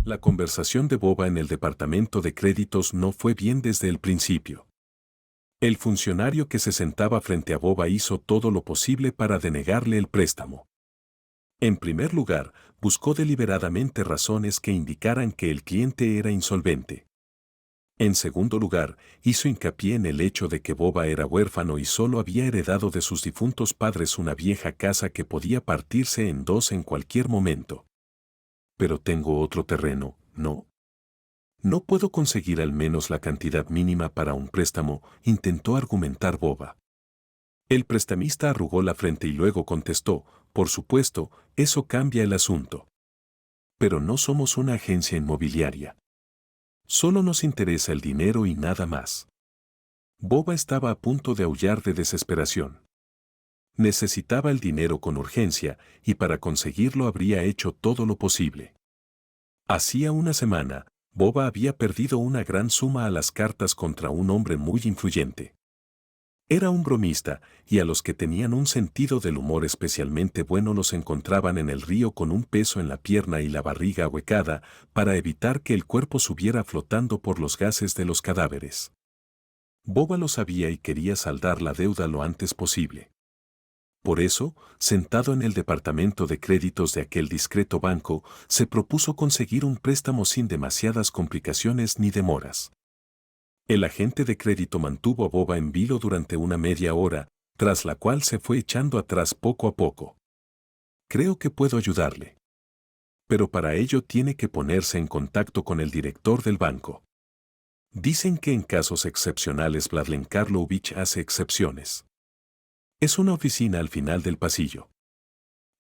La conversación de Boba en el departamento de créditos no fue bien desde el principio. El funcionario que se sentaba frente a Boba hizo todo lo posible para denegarle el préstamo. En primer lugar, buscó deliberadamente razones que indicaran que el cliente era insolvente. En segundo lugar, hizo hincapié en el hecho de que Boba era huérfano y solo había heredado de sus difuntos padres una vieja casa que podía partirse en dos en cualquier momento. Pero tengo otro terreno, ¿no? No puedo conseguir al menos la cantidad mínima para un préstamo, intentó argumentar Boba. El prestamista arrugó la frente y luego contestó, por supuesto, eso cambia el asunto. Pero no somos una agencia inmobiliaria. Solo nos interesa el dinero y nada más. Boba estaba a punto de aullar de desesperación. Necesitaba el dinero con urgencia y para conseguirlo habría hecho todo lo posible. Hacía una semana, Boba había perdido una gran suma a las cartas contra un hombre muy influyente. Era un bromista, y a los que tenían un sentido del humor especialmente bueno los encontraban en el río con un peso en la pierna y la barriga ahuecada para evitar que el cuerpo subiera flotando por los gases de los cadáveres. Boba lo sabía y quería saldar la deuda lo antes posible. Por eso, sentado en el departamento de créditos de aquel discreto banco, se propuso conseguir un préstamo sin demasiadas complicaciones ni demoras. El agente de crédito mantuvo a Boba en vilo durante una media hora, tras la cual se fue echando atrás poco a poco. Creo que puedo ayudarle. Pero para ello tiene que ponerse en contacto con el director del banco. Dicen que en casos excepcionales Vladlen Karlovich hace excepciones. Es una oficina al final del pasillo.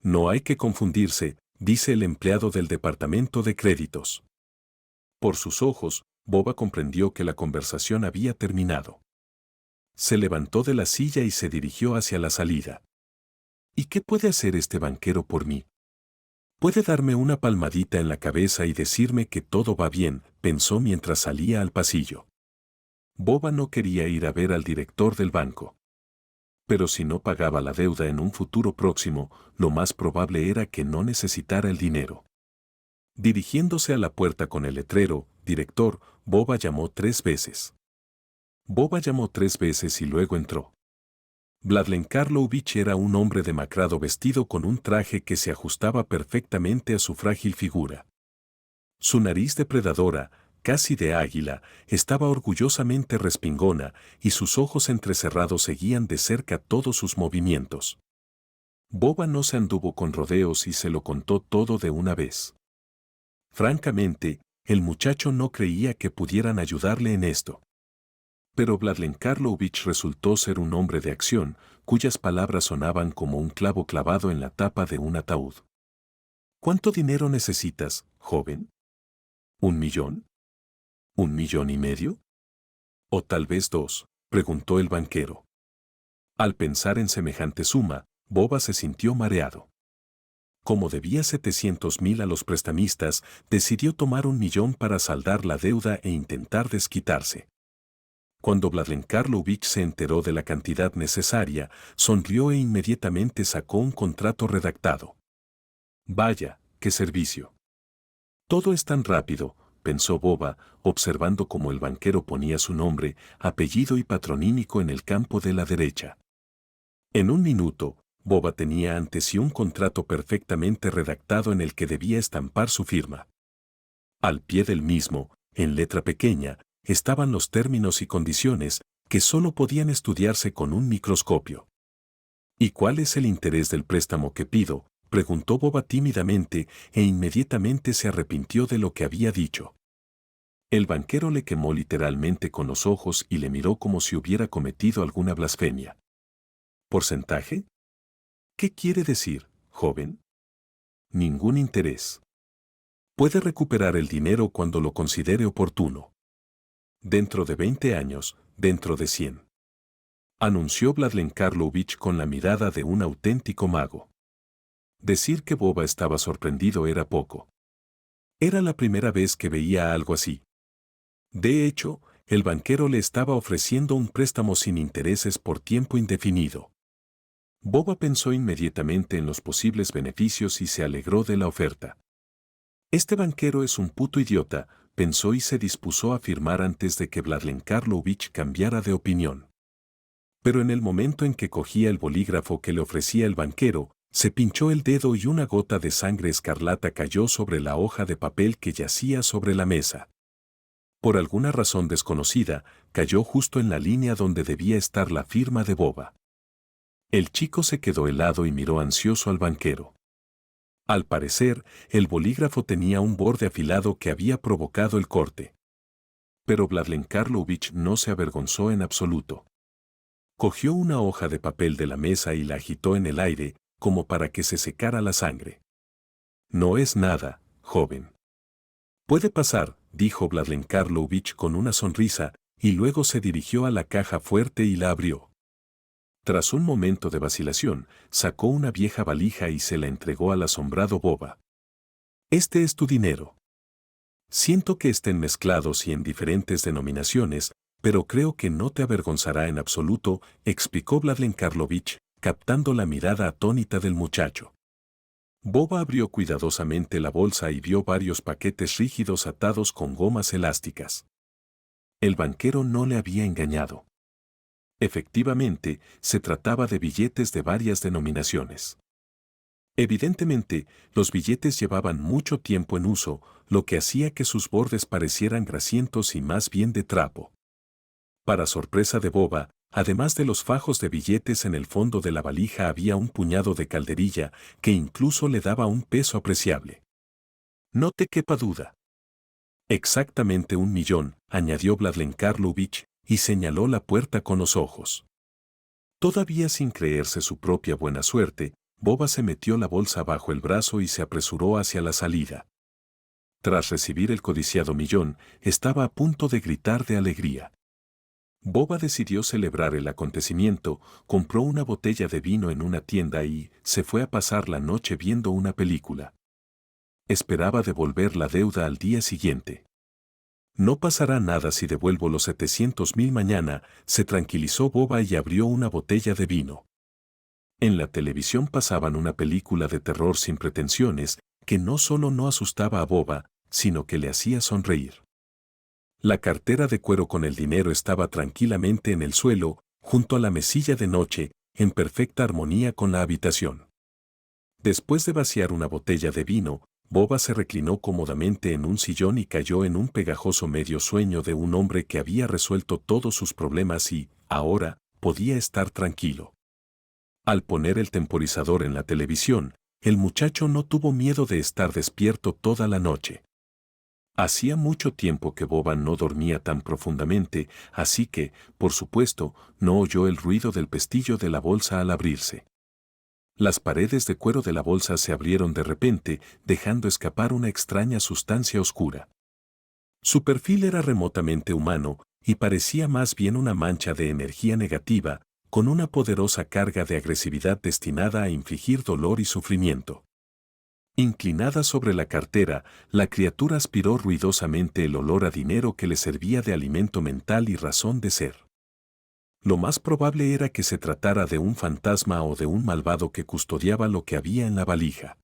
No hay que confundirse, dice el empleado del departamento de créditos. Por sus ojos, Boba comprendió que la conversación había terminado. Se levantó de la silla y se dirigió hacia la salida. ¿Y qué puede hacer este banquero por mí? Puede darme una palmadita en la cabeza y decirme que todo va bien, pensó mientras salía al pasillo. Boba no quería ir a ver al director del banco. Pero si no pagaba la deuda en un futuro próximo, lo más probable era que no necesitara el dinero. Dirigiéndose a la puerta con el letrero, director, Boba llamó 3 veces. Boba llamó 3 veces y luego entró. Vladlen Karlovich era un hombre demacrado vestido con un traje que se ajustaba perfectamente a su frágil figura. Su nariz depredadora, casi de águila, estaba orgullosamente respingona y sus ojos entrecerrados seguían de cerca todos sus movimientos. Boba no se anduvo con rodeos y se lo contó todo de una vez. Francamente, el muchacho no creía que pudieran ayudarle en esto. Pero Vladlen Karlovich resultó ser un hombre de acción, cuyas palabras sonaban como un clavo clavado en la tapa de un ataúd. ¿Cuánto dinero necesitas, joven? ¿1 millón? ¿1,5 millones? ¿O tal vez 2? Preguntó el banquero. Al pensar en semejante suma, Boba se sintió mareado. Como debía 700,000 a los prestamistas, decidió tomar 1 millón para saldar la deuda e intentar desquitarse. Cuando Vladlen Karlovich se enteró de la cantidad necesaria, sonrió e inmediatamente sacó un contrato redactado. Vaya, qué servicio. Todo es tan rápido, pensó Boba, observando cómo el banquero ponía su nombre, apellido y patronímico en el campo de la derecha. En 1 minuto, Boba tenía ante sí un contrato perfectamente redactado en el que debía estampar su firma. Al pie del mismo, en letra pequeña, estaban los términos y condiciones que solo podían estudiarse con un microscopio. ¿Y cuál es el interés del préstamo que pido?, preguntó Boba tímidamente e inmediatamente se arrepintió de lo que había dicho. El banquero le quemó literalmente con los ojos y le miró como si hubiera cometido alguna blasfemia. ¿Porcentaje? ¿Qué quiere decir, joven? Ningún interés. Puede recuperar el dinero cuando lo considere oportuno. Dentro de 20 años, dentro de 100. Anunció Vladlen Karlovich con la mirada de un auténtico mago. Decir que Boba estaba sorprendido era poco. Era la primera vez que veía algo así. De hecho, el banquero le estaba ofreciendo un préstamo sin intereses por tiempo indefinido. Boba pensó inmediatamente en los posibles beneficios y se alegró de la oferta. Este banquero es un puto idiota, pensó y se dispuso a firmar antes de que Vladlen Karlovich cambiara de opinión. Pero en el momento en que cogía el bolígrafo que le ofrecía el banquero, se pinchó el dedo y una gota de sangre escarlata cayó sobre la hoja de papel que yacía sobre la mesa. Por alguna razón desconocida, cayó justo en la línea donde debía estar la firma de Boba. El chico se quedó helado y miró ansioso al banquero. Al parecer, el bolígrafo tenía un borde afilado que había provocado el corte. Pero Vladlen Karlovich no se avergonzó en absoluto. Cogió una hoja de papel de la mesa y la agitó en el aire, como para que se secara la sangre. No es nada, joven. Puede pasar, dijo Vladlen Karlovich con una sonrisa, y luego se dirigió a la caja fuerte y la abrió. Tras un momento de vacilación, sacó una vieja valija y se la entregó al asombrado Boba. Este es tu dinero. Siento que estén mezclados y en diferentes denominaciones, pero creo que no te avergonzará en absoluto, explicó Vladlen Karlovich, captando la mirada atónita del muchacho. Boba abrió cuidadosamente la bolsa y vio varios paquetes rígidos atados con gomas elásticas. El banquero no le había engañado. Efectivamente, se trataba de billetes de varias denominaciones. Evidentemente, los billetes llevaban mucho tiempo en uso, lo que hacía que sus bordes parecieran grasientos y más bien de trapo. Para sorpresa de Boba, además de los fajos de billetes en el fondo de la valija había un puñado de calderilla que incluso le daba un peso apreciable. No te quepa duda. Exactamente 1.000.000, añadió Vladlen Karlovich, y señaló la puerta con los ojos. Todavía sin creerse su propia buena suerte, Boba se metió la bolsa bajo el brazo y se apresuró hacia la salida. Tras recibir el codiciado millón, estaba a punto de gritar de alegría. Boba decidió celebrar el acontecimiento, compró una botella de vino en una tienda y se fue a pasar la noche viendo una película. Esperaba devolver la deuda al día siguiente. No pasará nada si devuelvo los 700.000 mañana, se tranquilizó Boba y abrió una botella de vino. En la televisión pasaban una película de terror sin pretensiones, que no solo no asustaba a Boba, sino que le hacía sonreír. La cartera de cuero con el dinero estaba tranquilamente en el suelo, junto a la mesilla de noche, en perfecta armonía con la habitación. Después de vaciar una botella de vino, Boba se reclinó cómodamente en un sillón y cayó en un pegajoso medio sueño de un hombre que había resuelto todos sus problemas y, ahora, podía estar tranquilo. Al poner el temporizador en la televisión, el muchacho no tuvo miedo de estar despierto toda la noche. Hacía mucho tiempo que Boba no dormía tan profundamente, así que, por supuesto, no oyó el ruido del pestillo de la bolsa al abrirse. Las paredes de cuero de la bolsa se abrieron de repente, dejando escapar una extraña sustancia oscura. Su perfil era remotamente humano, y parecía más bien una mancha de energía negativa, con una poderosa carga de agresividad destinada a infligir dolor y sufrimiento. Inclinada sobre la cartera, la criatura aspiró ruidosamente el olor a dinero que le servía de alimento mental y razón de ser. Lo más probable era que se tratara de un fantasma o de un malvado que custodiaba lo que había en la valija.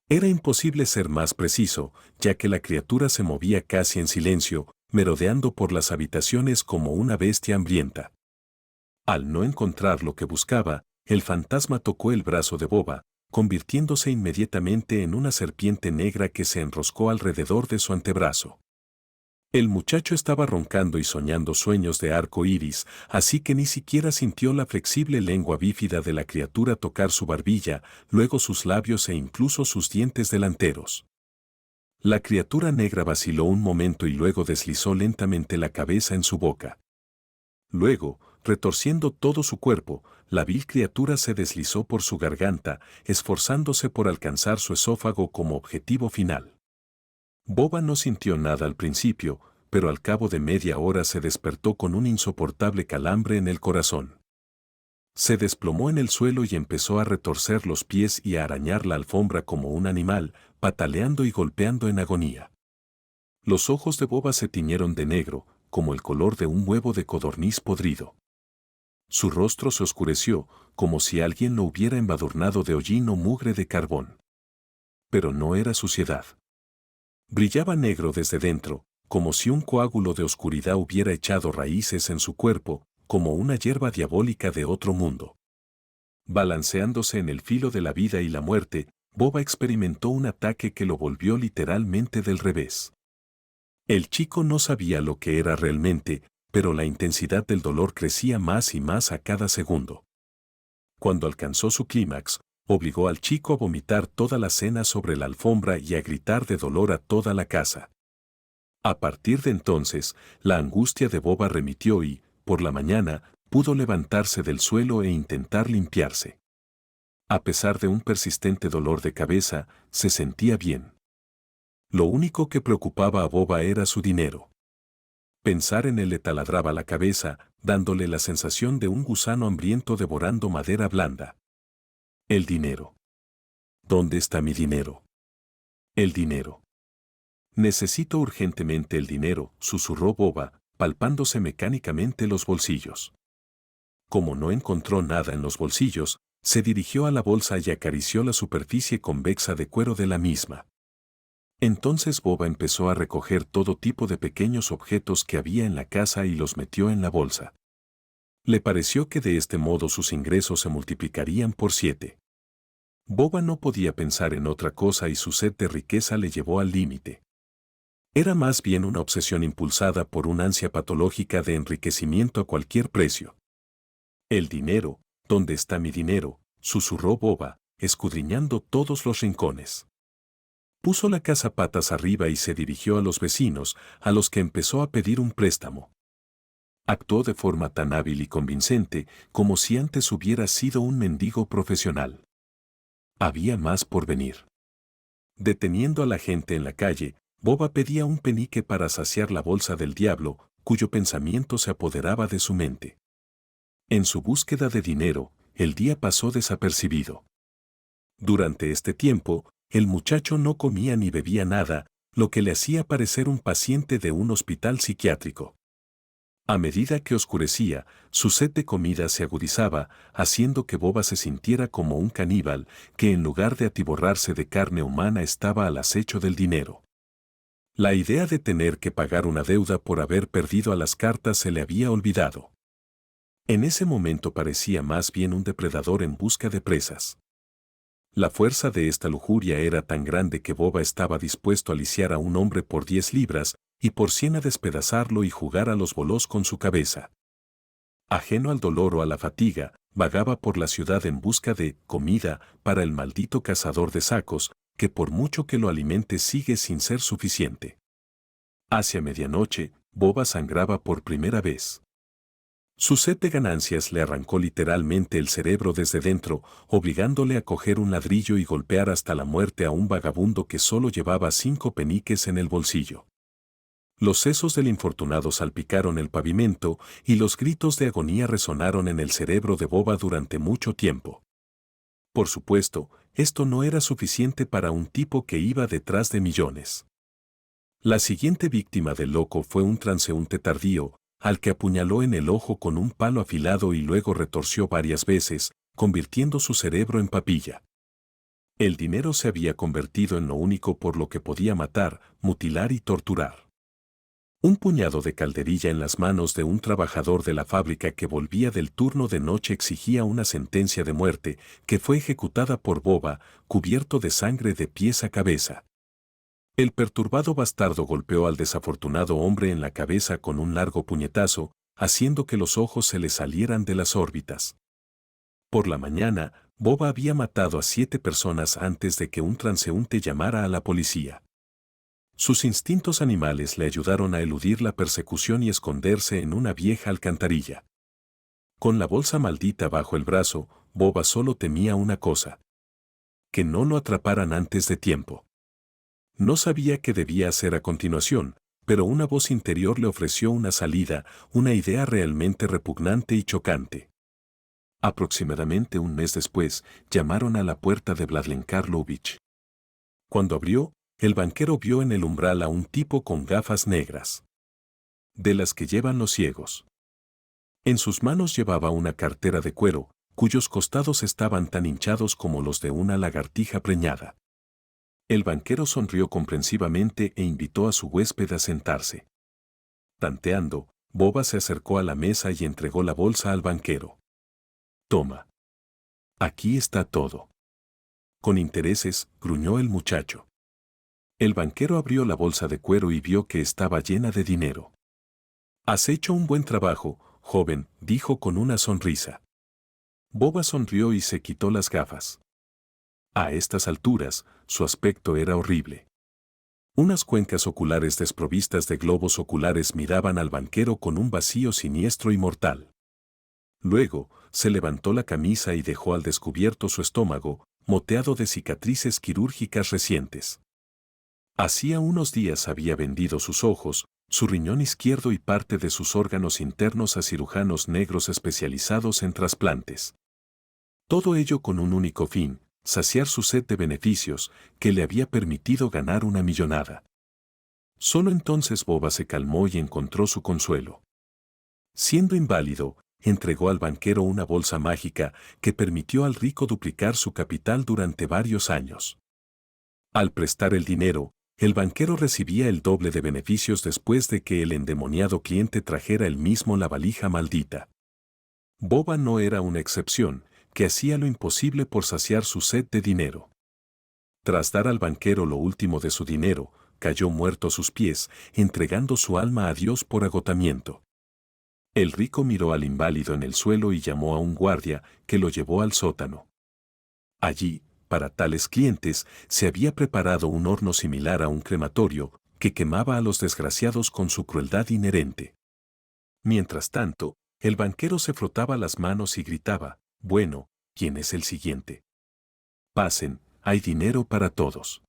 Era imposible ser más preciso, ya que la criatura se movía casi en silencio, merodeando por las habitaciones como una bestia hambrienta. Al no encontrar lo que buscaba, el fantasma tocó el brazo de Boba, convirtiéndose inmediatamente en una serpiente negra que se enroscó alrededor de su antebrazo. El muchacho estaba roncando y soñando sueños de arco iris, así que ni siquiera sintió la flexible lengua bífida de la criatura tocar su barbilla, luego sus labios e incluso sus dientes delanteros. La criatura negra vaciló un momento y luego deslizó lentamente la cabeza en su boca. Luego, retorciendo todo su cuerpo, la vil criatura se deslizó por su garganta, esforzándose por alcanzar su esófago como objetivo final. Boba no sintió nada al principio, pero al cabo de media hora se despertó con un insoportable calambre en el corazón. Se desplomó en el suelo y empezó a retorcer los pies y a arañar la alfombra como un animal, pataleando y golpeando en agonía. Los ojos de Boba se tiñeron de negro, como el color de un huevo de codorniz podrido. Su rostro se oscureció, como si alguien lo hubiera embadurnado de hollín o mugre de carbón. Pero no era suciedad. Brillaba negro desde dentro, como si un coágulo de oscuridad hubiera echado raíces en su cuerpo, como una hierba diabólica de otro mundo. Balanceándose en el filo de la vida y la muerte, Boba experimentó un ataque que lo volvió literalmente del revés. El chico no sabía lo que era realmente, pero la intensidad del dolor crecía más y más a cada segundo. Cuando alcanzó su clímax, obligó al chico a vomitar toda la cena sobre la alfombra y a gritar de dolor a toda la casa. A partir de entonces, la angustia de Boba remitió y, por la mañana, pudo levantarse del suelo e intentar limpiarse. A pesar de un persistente dolor de cabeza, se sentía bien. Lo único que preocupaba a Boba era su dinero. Pensar en él le taladraba la cabeza, dándole la sensación de un gusano hambriento devorando madera blanda. El dinero. ¿Dónde está mi dinero? El dinero. Necesito urgentemente el dinero, susurró Boba, palpándose mecánicamente los bolsillos. Como no encontró nada en los bolsillos, se dirigió a la bolsa y acarició la superficie convexa de cuero de la misma. Entonces Boba empezó a recoger todo tipo de pequeños objetos que había en la casa y los metió en la bolsa. Le pareció que de este modo sus ingresos se multiplicarían por 7. Boba no podía pensar en otra cosa y su sed de riqueza le llevó al límite. Era más bien una obsesión impulsada por una ansia patológica de enriquecimiento a cualquier precio. El dinero, ¿dónde está mi dinero?, susurró Boba, escudriñando todos los rincones. Puso la casa patas arriba y se dirigió a los vecinos, a los que empezó a pedir un préstamo. Actuó de forma tan hábil y convincente como si antes hubiera sido un mendigo profesional. Había más por venir. Deteniendo a la gente en la calle, Boba pedía un penique para saciar la bolsa del diablo, cuyo pensamiento se apoderaba de su mente. En su búsqueda de dinero, el día pasó desapercibido. Durante este tiempo, el muchacho no comía ni bebía nada, lo que le hacía parecer un paciente de un hospital psiquiátrico. A medida que oscurecía, su sed de comida se agudizaba, haciendo que Boba se sintiera como un caníbal que en lugar de atiborrarse de carne humana estaba al acecho del dinero. La idea de tener que pagar una deuda por haber perdido a las cartas se le había olvidado. En ese momento parecía más bien un depredador en busca de presas. La fuerza de esta lujuria era tan grande que Boba estaba dispuesto a lisiar a un hombre por 10 libras y por 100 a despedazarlo y jugar a los bolos con su cabeza. Ajeno al dolor o a la fatiga, vagaba por la ciudad en busca de comida para el maldito cazador de sacos, que por mucho que lo alimente sigue sin ser suficiente. Hacia medianoche, Boba sangraba por primera vez. Su sed de ganancias le arrancó literalmente el cerebro desde dentro, obligándole a coger un ladrillo y golpear hasta la muerte a un vagabundo que solo llevaba 5 peniques en el bolsillo. Los sesos del infortunado salpicaron el pavimento y los gritos de agonía resonaron en el cerebro de Boba durante mucho tiempo. Por supuesto, esto no era suficiente para un tipo que iba detrás de millones. La siguiente víctima del loco fue un transeúnte tardío, al que apuñaló en el ojo con un palo afilado y luego retorció varias veces, convirtiendo su cerebro en papilla. El dinero se había convertido en lo único por lo que podía matar, mutilar y torturar. Un puñado de calderilla en las manos de un trabajador de la fábrica que volvía del turno de noche exigía una sentencia de muerte, que fue ejecutada por Boba, cubierto de sangre de pies a cabeza. El perturbado bastardo golpeó al desafortunado hombre en la cabeza con un largo puñetazo, haciendo que los ojos se le salieran de las órbitas. Por la mañana, Boba había matado a 7 personas antes de que un transeúnte llamara a la policía. Sus instintos animales le ayudaron a eludir la persecución y esconderse en una vieja alcantarilla. Con la bolsa maldita bajo el brazo, Boba solo temía una cosa: que no lo atraparan antes de tiempo. No sabía qué debía hacer a continuación, pero una voz interior le ofreció una salida, una idea realmente repugnante y chocante. Aproximadamente un mes después, llamaron a la puerta de Vladlen Karlovich. Cuando abrió, el banquero vio en el umbral a un tipo con gafas negras, de las que llevan los ciegos. En sus manos llevaba una cartera de cuero, cuyos costados estaban tan hinchados como los de una lagartija preñada. El banquero sonrió comprensivamente e invitó a su huésped a sentarse. Tanteando, Boba se acercó a la mesa y entregó la bolsa al banquero. Toma. Aquí está todo. Con intereses, gruñó el muchacho. El banquero abrió la bolsa de cuero y vio que estaba llena de dinero. Has hecho un buen trabajo, joven, dijo con una sonrisa. Boba sonrió y se quitó las gafas. A estas alturas, su aspecto era horrible. Unas cuencas oculares desprovistas de globos oculares miraban al banquero con un vacío siniestro y mortal. Luego, se levantó la camisa y dejó al descubierto su estómago, moteado de cicatrices quirúrgicas recientes. Hacía unos días había vendido sus ojos, su riñón izquierdo y parte de sus órganos internos a cirujanos negros especializados en trasplantes. Todo ello con un único fin, saciar su sed de beneficios, que le había permitido ganar una millonada. Solo entonces Boba se calmó y encontró su consuelo. Siendo inválido, entregó al banquero una bolsa mágica que permitió al rico duplicar su capital durante varios años. Al prestar el dinero, el banquero recibía el doble de beneficios después de que el endemoniado cliente trajera él mismo la valija maldita. Boba no era una excepción, que hacía lo imposible por saciar su sed de dinero. Tras dar al banquero lo último de su dinero, cayó muerto a sus pies, entregando su alma a Dios por agotamiento. El rico miró al inválido en el suelo y llamó a un guardia, que lo llevó al sótano. Allí, para tales clientes, se había preparado un horno similar a un crematorio, que quemaba a los desgraciados con su crueldad inherente. Mientras tanto, el banquero se frotaba las manos y gritaba, «Bueno, ¿quién es el siguiente? Pasen, hay dinero para todos».